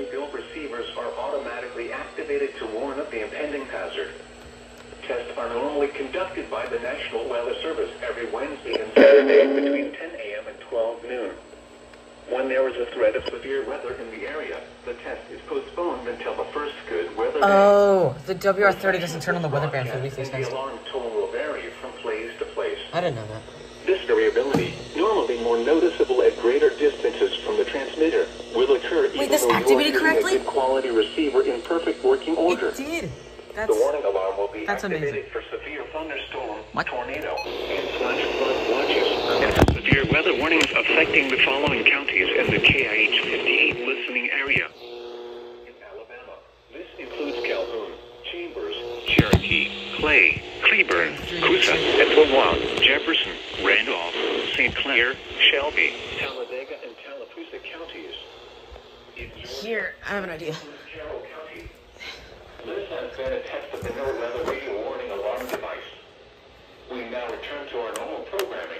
pre-built receivers are automatically activated to warn of the impending hazard. Tests are normally conducted by the National Weather Service every Wednesday and Saturday between 10 a.m. and 12 noon. When there is a threat of severe weather in the area, the test is postponed until the first good weather day. Oh, the WR30 doesn't turn on the weather band for weekly tests. The alarm tone will vary from place to place. I didn't know that. This variability, normally more noticeable at greater distances from the transmitter, will occur even this though you are activated using correctly? a good quality receiver in perfect working order. It did. The warning alarm will be activated amazing. for severe thunderstorm, What? tornado, and flash flood watches. And for severe weather warnings affecting the following counties in the KIH 58 listening area. In Alabama, this includes Calhoun, Chambers, Cherokee, Clay, Cleburne, Coosa, Etowah, Jefferson, Randolph, St. Clair, Shelby, Talladega, and Tallapoosa counties. Here, I have an idea. This has been a test of the NOAA weather radio warning alarm device. We now return to our normal programming.